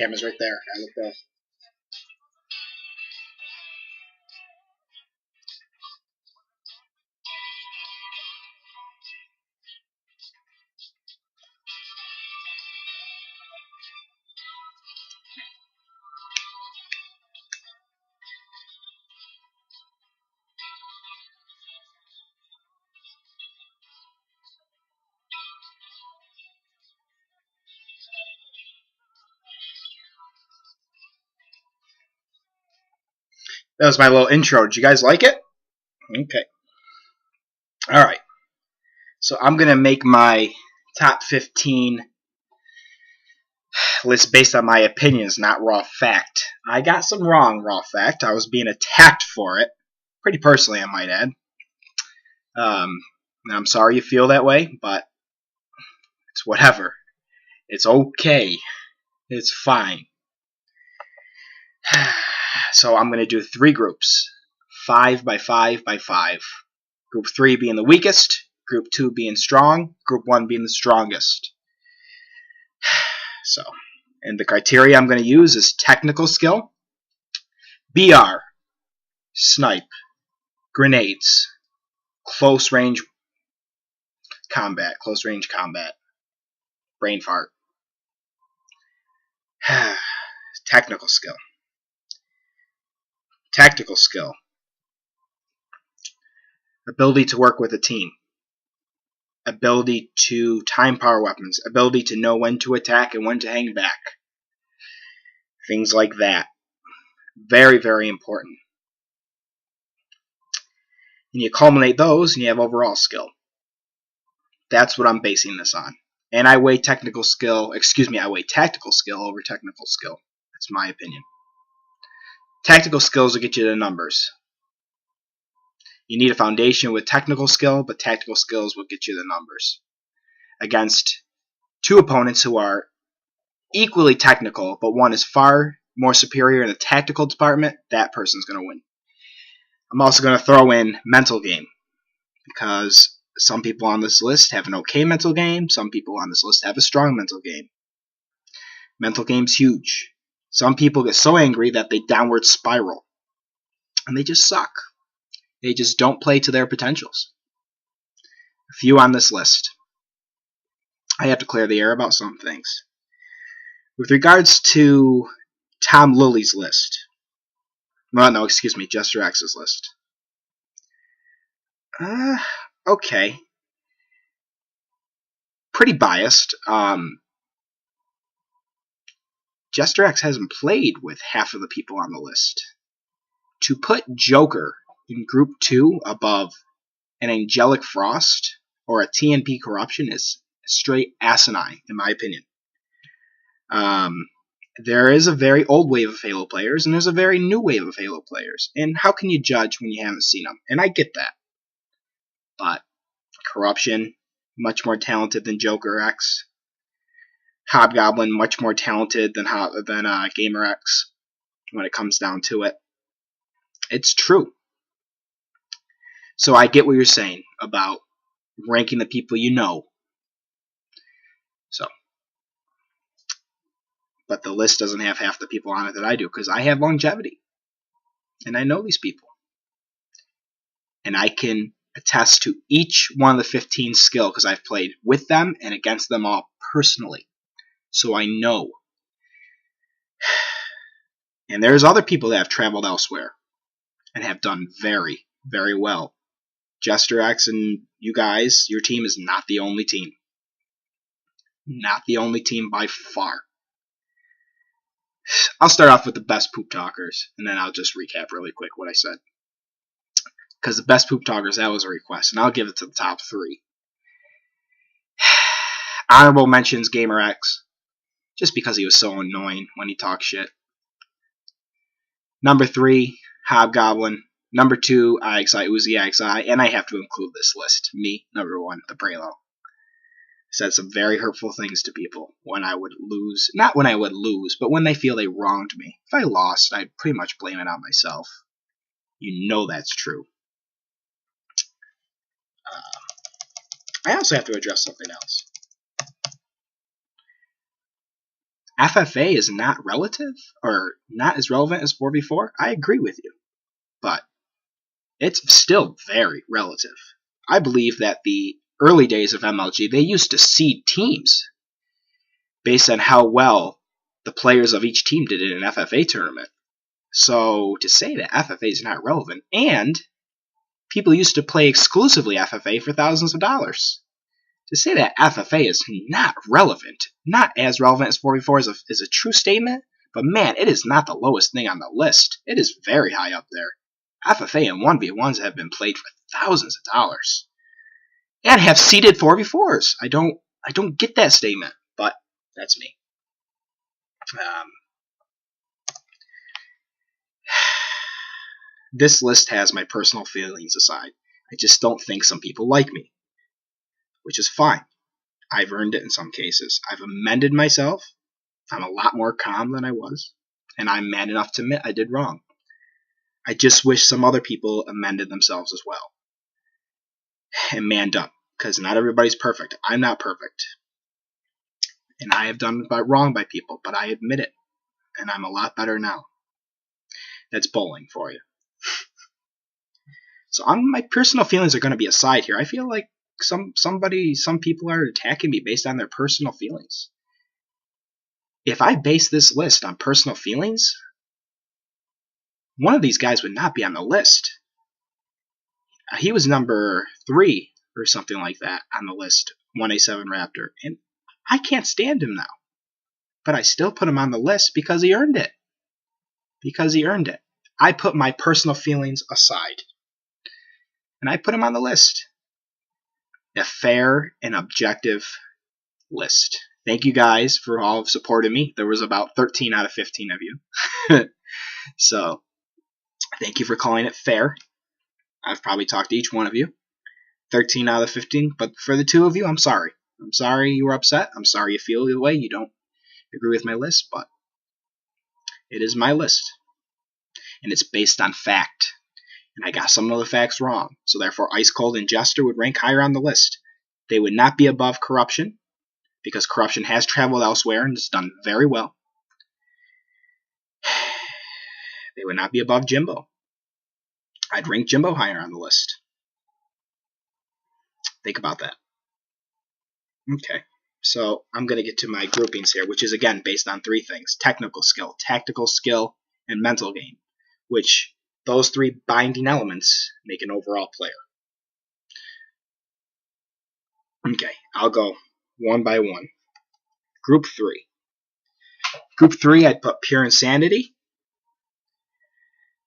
camera's right there. I looked up. That was my little intro. Did you guys like it? Okay. Alright. So I'm going to make my top 15 list based on my opinions, not raw fact. I got some wrong raw fact. I was being attacked for it. Pretty personally, I might add. I'm sorry you feel that way, but it's whatever. It's okay. It's fine. So I'm going to do 3 groups. 5 by 5 by 5. Group 3 being the weakest. Group 2 being strong. Group 1 being the strongest. So, and the criteria I'm going to use is technical skill, BR, snipe, grenades, close range combat, brain fart. Technical skill. Tactical skill. Ability to work with a team. Ability to time power weapons. Ability to know when to attack and when to hang back. Things like that. Very, very important. And you culminate those and you have overall skill. That's what I'm basing this on. And I weigh tactical skill over technical skill. That's my opinion. Tactical skills will get you the numbers. You need a foundation with technical skill, but tactical skills will get you the numbers. Against 2 opponents who are equally technical, but one is far more superior in the tactical department, that person's going to win. I'm also going to throw in mental game, because some people on this list have an okay mental game, some people on this list have a strong mental game. Mental game's huge. Some people get so angry that they downward spiral, and they just suck. They just don't play to their potentials. A few on this list. I have to clear the air about some things. With regards to Tom Lilly's list. Jester X's list. Okay. Pretty biased. Jester X hasn't played with half of the people on the list. To put Joker in Group 2 above an Angelic Frost or a TNP Corruption is straight asinine, in my opinion. There is a very old wave of Halo players, and there's a very new wave of Halo players. And how can you judge when you haven't seen them? And I get that. But Corruption, much more talented than Joker X. Hobgoblin, much more talented than Gamer X when it comes down to it. It's true. So I get what you're saying about ranking the people you know. But the list doesn't have half the people on it that I do, because I have longevity. And I know these people. And I can attest to each one of the 15 skill, because I've played with them and against them all personally. So I know. And there's other people that have traveled elsewhere and have done very, very well. Jester X and you guys, your team is not the only team. Not the only team by far. I'll start off with the best poop talkers, and then I'll just recap really quick what I said. Because the best poop talkers, that was a request, and I'll give it to the top 3. Honorable mentions Gamer X, just because he was so annoying when he talked shit. Number 3, Hobgoblin. Number 2, IXI Uzi IXI, and I have to include this list. Me, number 1, the Prelo. Said some very hurtful things to people when I would lose. Not when I would lose, but when they feel they wronged me. If I lost, I'd pretty much blame it on myself. You know that's true. I also have to address something else. FFA is not relative or not as relevant as 4v4. I agree with you, but it's still very relative. I believe that the early days of MLG, they used to seed teams based on how well the players of each team did in an FFA tournament. So to say that FFA is not relevant, and people used to play exclusively FFA for thousands of dollars. To say that FFA is not relevant, not as relevant as 4v4 is a true statement, but man, it is not the lowest thing on the list. It is very high up there. FFA and 1v1s have been played for thousands of dollars. And have seeded 4v4s. I don't get that statement, but that's me. This list has my personal feelings aside. I just don't think some people like me, which is fine. I've earned it in some cases. I've amended myself. I'm a lot more calm than I was, and I'm man enough to admit I did wrong. I just wish some other people amended themselves as well and manned up, because not everybody's perfect. I'm not perfect, and I have done wrong by people, but I admit it, and I'm a lot better now. That's bowling for you. So my personal feelings are going to be aside here. I feel like some people are attacking me based on their personal feelings. If I base this list on personal feelings, one of these guys would not be on the list. He was number 3 or something like that on the list, 1A7 Raptor, and I can't stand him now. But I still put him on the list because he earned it. Because he earned it. I put my personal feelings aside, and I put him on the list. A fair and objective list. Thank you guys for all of supporting me. There was about 13 out of 15 of you. So, thank you for calling it fair. I've probably talked to each one of you. 13 out of 15, but for the 2 of you, I'm sorry. I'm sorry you were upset. I'm sorry you feel the way you don't agree with my list, but it is my list. And it's based on fact. And I got some of the facts wrong. So therefore, Ice Cold and Jester would rank higher on the list. They would not be above Corruption, because Corruption has traveled elsewhere and has done very well. They would not be above Jimbo. I'd rank Jimbo higher on the list. Think about that. Okay, so I'm going to get to my groupings here, which is again based on 3 things: technical skill, tactical skill, and mental game, which those 3 binding elements make an overall player. Okay, I'll go one by one. Group 3. Group 3, I'd put Pure Insanity,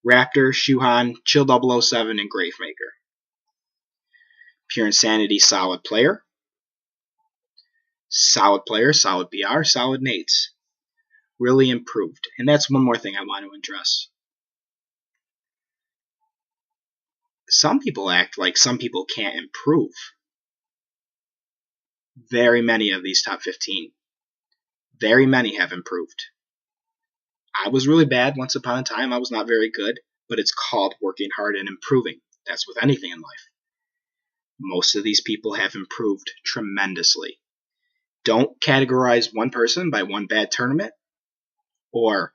Raptor, Shuhan, Chill 007, and Gravemaker. Pure Insanity, solid player. Solid player, solid BR, solid nades. Really improved. And that's one more thing I want to address. Some people act like some people can't improve. Very many of these top 15. Very many have improved. I was really bad once upon a time. I was not very good, but it's called working hard and improving. That's with anything in life. Most of these people have improved tremendously. Don't categorize one person by one bad tournament or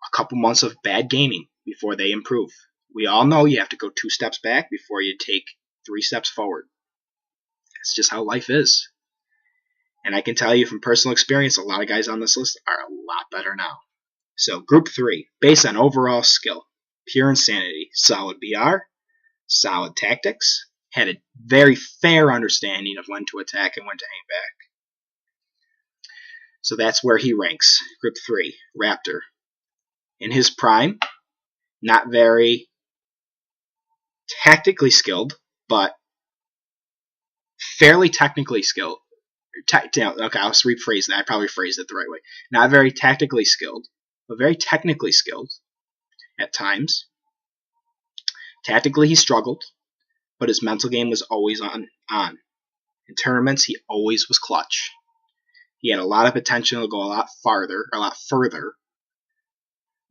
a couple months of bad gaming before they improve. We all know you have to go 2 steps back before you take 3 steps forward. That's just how life is. And I can tell you from personal experience, a lot of guys on this list are a lot better now. So Group 3, based on overall skill, Pure Insanity, solid BR, solid tactics, had a very fair understanding of when to attack and when to hang back. So that's where he ranks. Group 3, Raptor. In his prime, not very tactically skilled, but fairly technically skilled. Okay, I'll rephrase that. I probably phrased it the right way. Not very tactically skilled, but very technically skilled at times. Tactically, he struggled, but his mental game was always on. In tournaments, he always was clutch. He had a lot of potential to go a lot further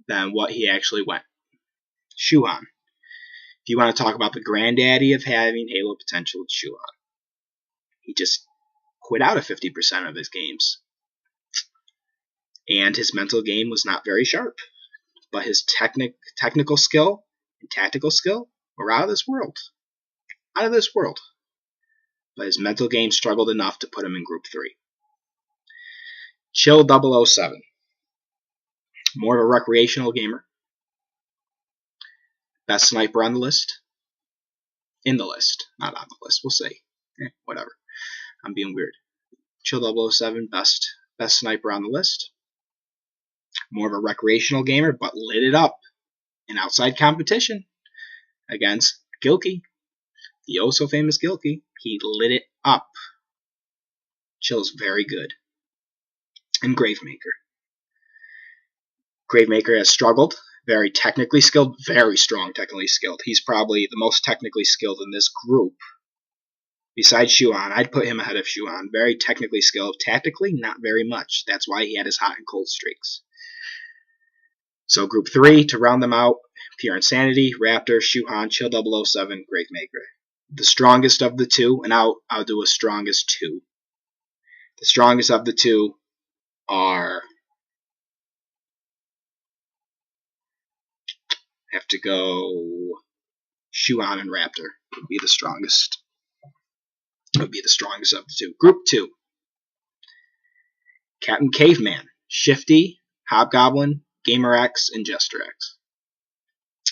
than what he actually went. Shuhan. If you want to talk about the granddaddy of having Halo potential, it's Shuhan. He just quit out of 50% of his games. and his mental game was not very sharp. But his technical skill and tactical skill were out of this world. Out of this world. But his mental game struggled enough to put him in Group 3. Chill 007. More of a recreational gamer. Best sniper on the list. In the list. Not on the list. We'll see. Whatever. I'm being weird. Chill 007. Best sniper on the list. More of a recreational gamer, but lit it up in outside competition against Gilkey. The oh so famous Gilkey. He lit it up. Chill's very good. And Gravemaker. Gravemaker has struggled. Very technically skilled. Very strong technically skilled. He's probably the most technically skilled in this group. Besides Shuan, I'd put him ahead of Shuan. Very technically skilled. Tactically, not very much. That's why he had his hot and cold streaks. So Group 3, to round them out, Pure Insanity, Raptor, Shuhan, Chill 007, Gravemaker. The strongest of the two, and I'll do a strongest two. The strongest of the two are... have to go Shuan and Raptor would be the strongest. Would be the strongest of the two. Group 2. Captain Caveman, Shifty, Hobgoblin, Gamer X, and Jester X.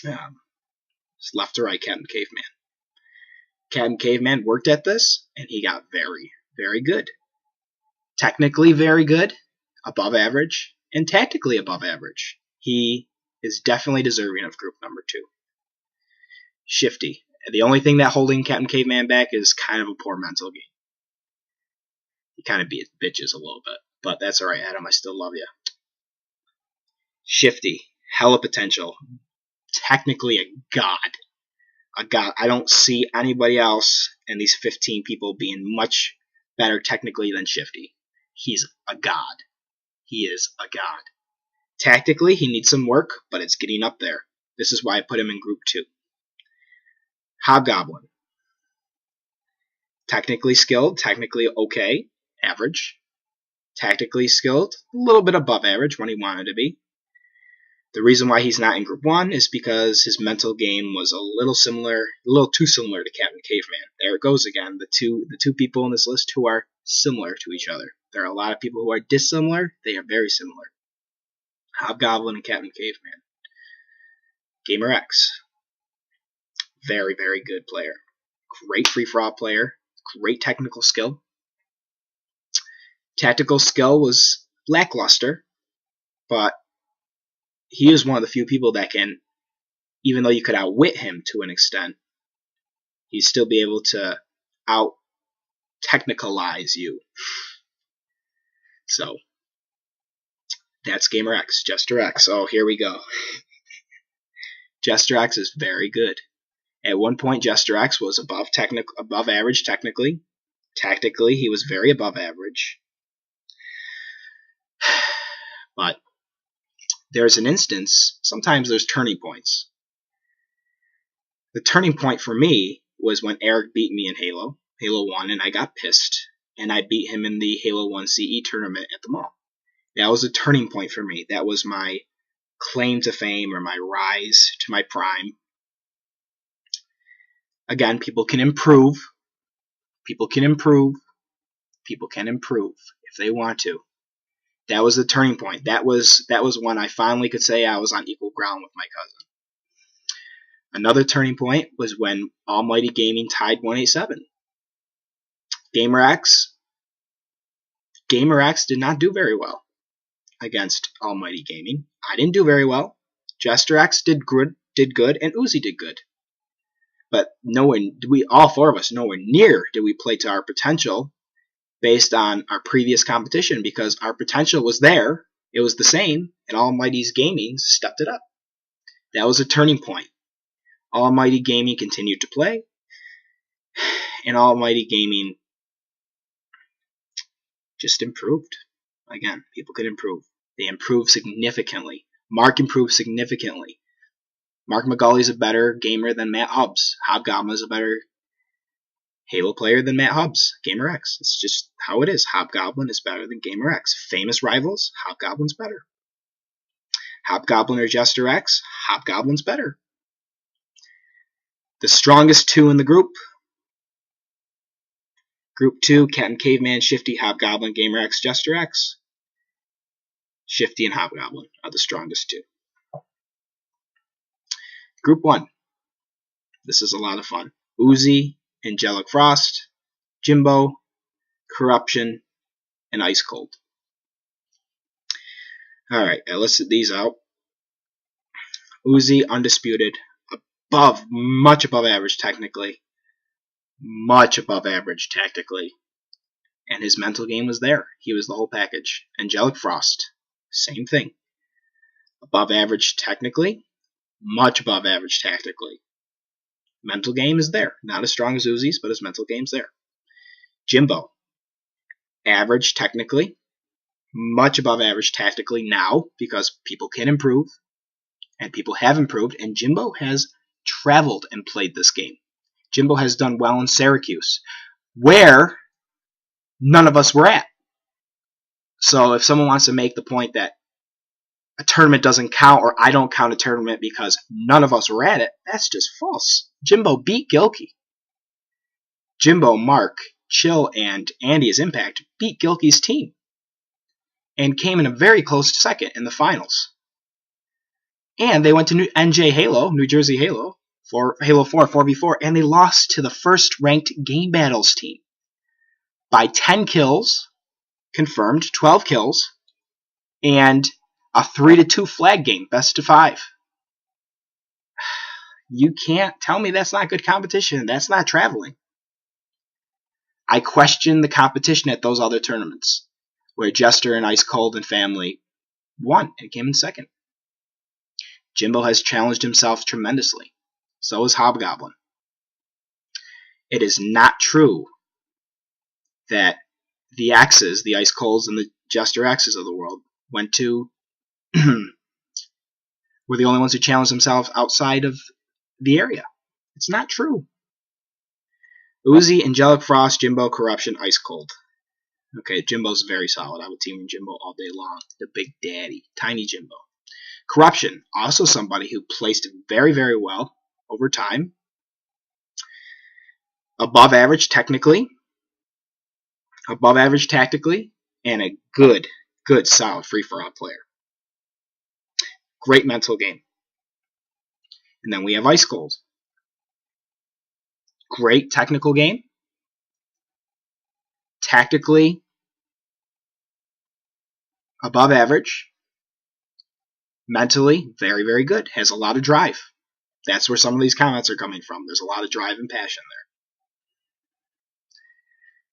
It's left to right, Captain Caveman. Captain Caveman worked at this, and he got very, very good. Technically very good, above average, and tactically above average. He is definitely deserving of group number 2. Shifty. The only thing that holding Captain Caveman back is kind of a poor mental game. He kind of beat bitches a little bit, but that's alright, Adam. I still love you. Shifty. Hella potential. Technically a god. A god. I don't see anybody else in these 15 people being much better technically than Shifty. He's a god. He is a god. Tactically, he needs some work, but it's getting up there. This is why I put him in Group 2. Hobgoblin. Technically skilled, technically okay, average. Tactically skilled, a little bit above average when he wanted to be. The reason why he's not in Group 1 is because his mental game was a little too similar to Captain Caveman. There it goes again, the two people in this list who are similar to each other. There are a lot of people who are dissimilar, they are very similar. Hobgoblin and Captain Caveman. Gamer X. Very, very good player. Great free-for-all player. Great technical skill. Tactical skill was lackluster, but he is one of the few people that can, even though you could outwit him to an extent, he'd still be able to out-technicalize you. So, that's Gamer X. Jester X. Oh, here we go. Jester X is very good. At one point, Jester X was above average technically. Tactically, he was very above average. But there's an instance, sometimes there's turning points. The turning point for me was when Eric beat me in Halo 1, and I got pissed, and I beat him in the Halo 1 CE tournament at the mall. That was a turning point for me. That was my claim to fame or my rise to my prime. Again, people can improve. People can improve. People can improve if they want to. That was the turning point. That was when I finally could say I was on equal ground with my cousin. Another turning point was when Almighty Gaming tied 187. Gamer X did not do very well against Almighty Gaming. I didn't do very well. Jester X did good, and Uzi did good. But all four of us, nowhere near did we play to our potential based on our previous competition, because our potential was there. It was the same, and Almighty's Gaming stepped it up. That was a turning point. Almighty Gaming continued to play, and Almighty Gaming just improved. Again, people can improve. They improved significantly. Mark improved significantly. Mark McGully's a better gamer than Matt Hubbs. Hobgoblin is a better Halo player than Matt Hubbs, Gamer X. It's just how it is. Hobgoblin is better than Gamer X. Famous rivals, Hobgoblin's better. Hobgoblin or Jester X, Hobgoblin's better. The strongest two in the group. Group 2, Captain Caveman, Shifty, Hobgoblin, Gamer X, Jester X. Shifty and Hobgoblin are the strongest two. Group 1. This is a lot of fun. Uzi, Angelic Frost, Jimbo, Corruption, and Ice Cold. Alright, I listed these out. Uzi, undisputed, much above average technically, much above average tactically, and his mental game was there. He was the whole package. Angelic Frost, same thing. Above average technically, much above average tactically. Mental game is there. Not as strong as Uzi's, but his mental game's there. Jimbo, average technically, much above average tactically now, because people can improve, and people have improved, and Jimbo has traveled and played this game. Jimbo has done well in Syracuse, where none of us were at. So if someone wants to make the point that a tournament doesn't count, or I don't count a tournament because none of us were at it, that's just false. Jimbo beat Gilkey. Jimbo, Mark, Chill, and Andy's Impact beat Gilkey's team and came in a very close second in the finals. And they went to NJ Halo, New Jersey Halo, for Halo 4, 4v4, and they lost to the first-ranked Game Battles team by 10 kills, confirmed, 12 kills, and a 3-2 flag game, best of 5. You can't tell me that's not good competition. That's not traveling. I question the competition at those other tournaments, where Jester and Ice Cold and family won and came in second. Jimbo has challenged himself tremendously. So has Hobgoblin. It is not true that the X's, the Ice Colds and the Jester X's of the world, went to were the only ones who challenged themselves outside of the area. It's not true. Uzi, Angelic Frost, Jimbo, Corruption, Ice Cold. Okay, Jimbo's very solid. I would team Jimbo all day long. The Big Daddy. Tiny Jimbo. Corruption, also somebody who placed very, very well over time. Above average technically. Above average tactically. And a good, solid free-for-all player. Great mental game. And then we have Ice Cold. Great technical game. Tactically above average. Mentally very, very good. Has a lot of drive. That's where some of these comments are coming from. There's a lot of drive and passion there.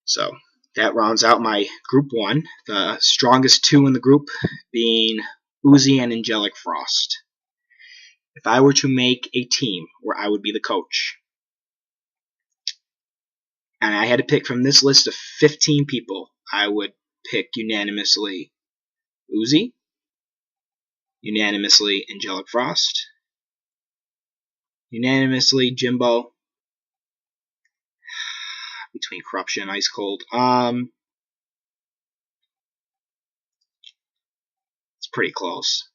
So that rounds out my group 1. The strongest 2 in the group being Uzi and Angelic Frost. If I were to make a team where I would be the coach, and I had to pick from this list of 15 people, I would pick unanimously Uzi, unanimously Angelic Frost, unanimously Jimbo, between Corruption and Ice Cold. It's pretty close.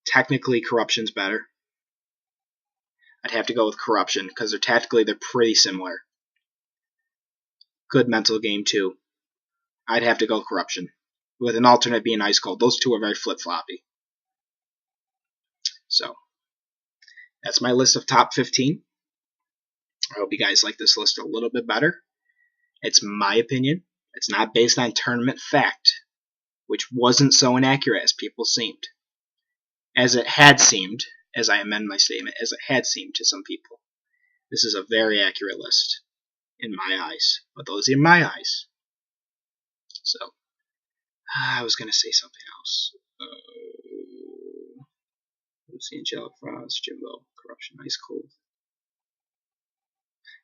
Technically, Corruption's better. I'd have to go with Corruption because they're pretty similar. Good mental game too. I'd have to go Corruption, with an alternate being Ice Cold. Those two are very flip-floppy. So that's my list of top 15. I hope you guys like this list a little bit better. It's my opinion. It's not based on tournament fact, which wasn't so inaccurate as people seemed. As it had seemed, as I amend my statement, as it had seemed to some people. This is a very accurate list in my eyes, but those are my eyes. So, I was going to say something else. Lucy, Angelic Frost, Jimbo, Corruption, Ice Cold.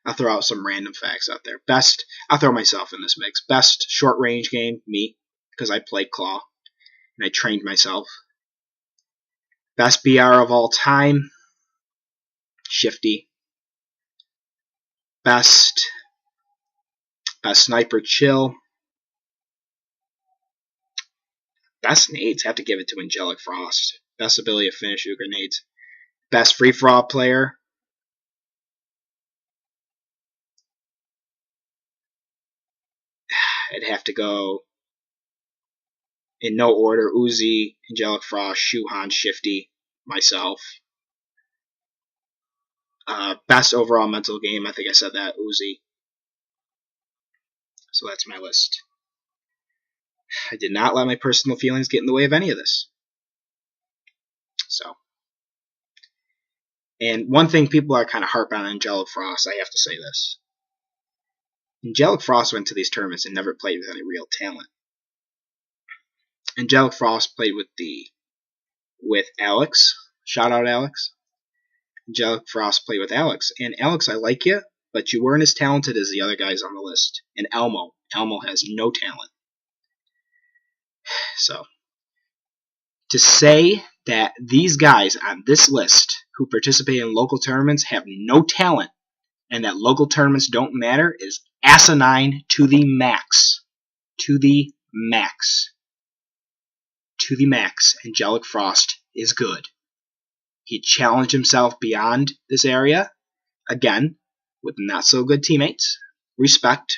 I'll throw out some random facts out there. I'll throw myself in this mix. Best short range game, me, because I played Claw, and I trained myself. Best BR of all time, Shifty. Best sniper, Chill. Best nades, have to give it to Angelic Frost. Best ability to finish your grenades. Best free-for-all player. I'd have to go in no order: Uzi, Angelic Frost, Shuhan, Shifty, myself. Best overall mental game, I think I said that, Uzi. So that's my list. I did not let my personal feelings get in the way of any of this. So, and one thing people are kind of harp on Angelic Frost, I have to say this. Angelic Frost went to these tournaments and never played with any real talent. Angelic Frost played with Alex. Shout out Alex. Angelic Frost played with Alex. And Alex, I like you, but you weren't as talented as the other guys on the list. And Elmo. Elmo has no talent. So, to say that these guys on this list who participate in local tournaments have no talent and that local tournaments don't matter is asinine to the max. To the max. To the max. Angelic Frost is good. He challenged himself beyond this area, again, with not so good teammates. Respect,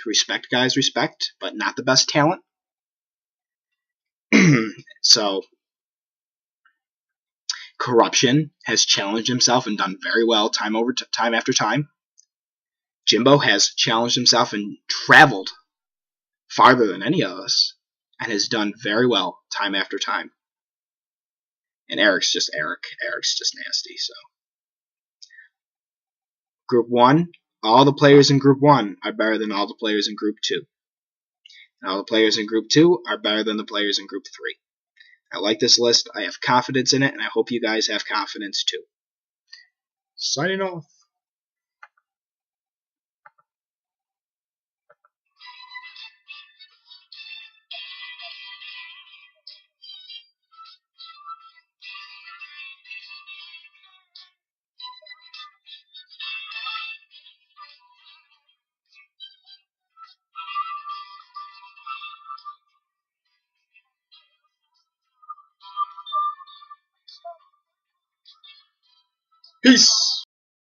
guys, respect, but not the best talent. So, Corruption has challenged himself and done very well time after time. Jimbo has challenged himself and traveled farther than any of us and has done very well time after time. And Eric's just Eric. Eric's just nasty. So, Group 1, all the players in Group 1 are better than all the players in Group 2. And all the players in Group 2 are better than the players in Group 3. I like this list. I have confidence in it, and I hope you guys have confidence too. Signing off. Peace.